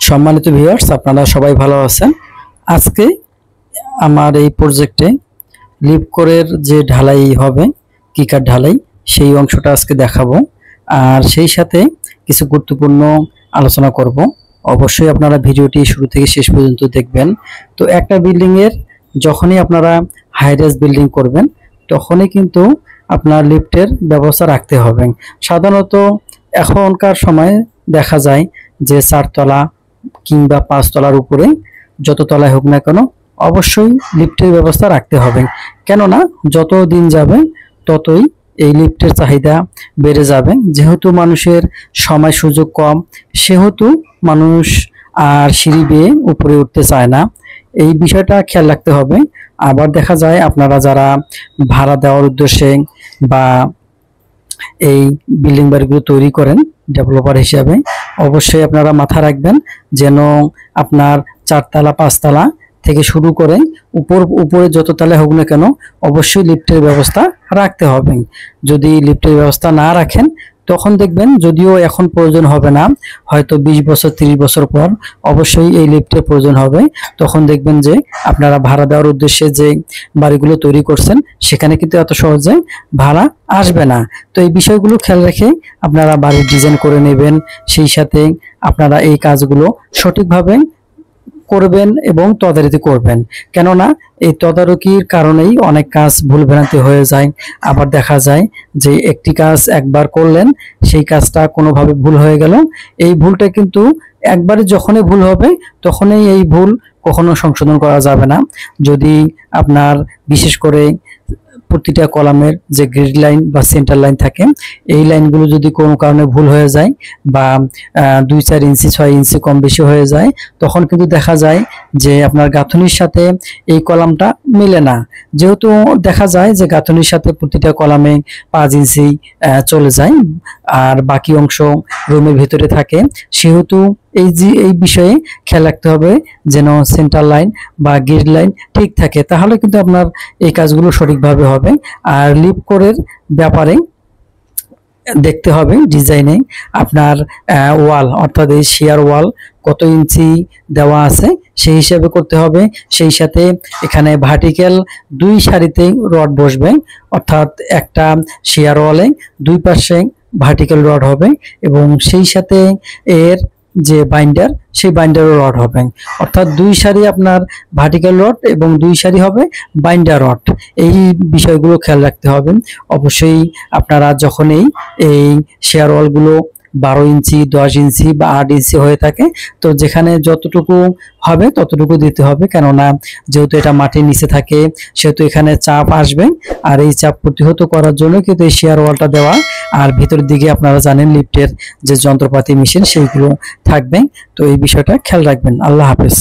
সম্মানিত ভিউয়ার্স, আপনারা সবাই ভালো আছেন। আজকে আমার এই প্রজেক্টে লিপ কোরের যে ঢালাই হবে, কিকার ঢালাই, সেই অংশটা আজকে দেখাবো। আর সেই সাথে কিছু গুরুত্বপূর্ণ আলোচনা করব। অবশ্যই আপনারা ভিডিওটি শুরু থেকে শেষ পর্যন্ত দেখবেন। তো একটা বিল্ডিং এর যখনই আপনারা হাই রাইজ বিল্ডিং করবেন, তখনই কিন্তু আপনার লিফটের ব্যবস্থা রাখতে হবে। সাধারণত এখনকার সময় দেখা যায় যে 4 তলা কিংবা 5 তলার উপরে যত তলায় হোক না কেন অবশ্যই লিফটের ব্যবস্থা রাখতে হবে। কেননা যত দিন যাবে ততই এই লিফটের চাহিদা বেড়ে যাবে। যেহেতু মানুষের সময় সুযোগ কম, সেহেতু মানুষ আর সিঁড়ি বেয়ে উপরে উঠতে চায় না। এই বিষয়টা খেয়াল রাখতে হবে। আবার দেখা যায় আপনারা যারা ভাড়া দেওয়ার উদ্দেশ্যে বা এই বিল্ডিং বাড়িগুলো তৈরি করেন ডেভেলপার হিসাবে, অবশ্যই আপনারা মাথায় রাখবেন যেন আপনার 4 তলা 5 তলা থেকে শুরু করে উপরে যত তলায় হোক না কেন অবশ্যই লিফটের ব্যবস্থা রাখতে হবে। যদি লিফটের ব্যবস্থা না রাখেন, তখন দেখবেন যদিও এখন প্রয়োজন হবে না, হয়তো 20 বছর 30 বছর পর অবশ্যই এই লিফটের প্রয়োজন হবে। তখন দেখবেন যে আপনারা ভাড়া দেওয়ার উদ্দেশ্যে যে বাড়িগুলো তৈরি করছেন, সেখানে কিন্তু এত সহজে ভাড়া আসবে না। তো এই বিষয়গুলো খেয়াল রেখে আপনারা বাড়ির ডিজাইন করে নেবেন। সেই সাথে আপনারা এই কাজগুলো সঠিকভাবে করবেন এবং তদারকি করবেন। কেননা এই তদারকির কারণেই অনেক কাজ ভুলভ্রান্তি হয়ে যায়। আবার দেখা যায় যে একটি কাজ একবার করলেন, সেই কাজটা কোনোভাবে ভুল হয়ে গেল। এই ভুলটা কিন্তু একবারে যখনই ভুল হবে, তখনই এই ভুল কখনো সংশোধন করা যাবে না। যদি আপনার বিশেষ করে প্রতিটা কলামের যে গ্রিড লাইন বা সেন্টার লাইন থাকে, এই লাইনগুলো যদি কোনো কারণে ভুল হয়ে যায় বা 2-4 ইঞ্চি 6 ইঞ্চি কম বেশি হয়ে যায়, তখন কিন্তু দেখা যায় যে আপনার গাঁথনির সাথে এই কলামটা মিলে না। যেহেতু দেখা যায় যে গাঁথনির সাথে প্রতিটা কলামে 5 ইঞ্চি চলে যায় আর বাকি অংশ রুমের ভিতরে থাকে, সেহেতু এই বিষয়ে খেয়াল রাখতে হবে যেন সেন্টার লাইন বা গ্রিড লাইন ঠিক থাকে। তাহলে কিন্তু আপনার এই কাজগুলো সঠিকভাবে হবে। আর লিপ কোরের ব্যাপারে দেখতে হবে ডিজাইনে আপনার ওয়াল, অর্থাৎ এই শেয়ার ওয়াল কত ইঞ্চি দেওয়া আছে সেই হিসাবে করতে হবে। সেই সাথে এখানে ভার্টিক্যাল 2 সারিতে রড বসবে, অর্থাৎ একটা শেয়ার ওয়ালে 2 পাশে ভার্টিক্যাল রড হবে এবং সেই সাথে এর যে বাইন্ডার, সেই বাইন্ডারও রড হবে। অর্থাৎ 2 সারি আপনার ভার্টিক্যাল রড এবং 2 সারি হবে বাইন্ডার রড। এই বিষয়গুলো খেয়াল রাখতে হবে। অবশ্যই আপনারা যখনই এই শেয়ার ওয়ালগুলো 12 ইঞ্চি 10 ইঞ্চি বা 8 ইঞ্চি হয়ে থাকে, তো যেখানে যতটুকু হবে ততটুকু দিতে হবে। কেননা যেহেতু এটা মাটির নিচে থাকে, সেহেতু এখানে চাপ আসবে। আর এই চাপ প্রতিহত করার জন্য কিন্তু এই শেয়ার ওয়ালটা দেওয়া। আর ভিতরের দিকে আপনারা জানেন লিফটের যে যন্ত্রপাতি মেশিন সেইগুলো থাকবে। তো এই বিষয়টা খেয়াল রাখবেন। আল্লাহ হাফেজ।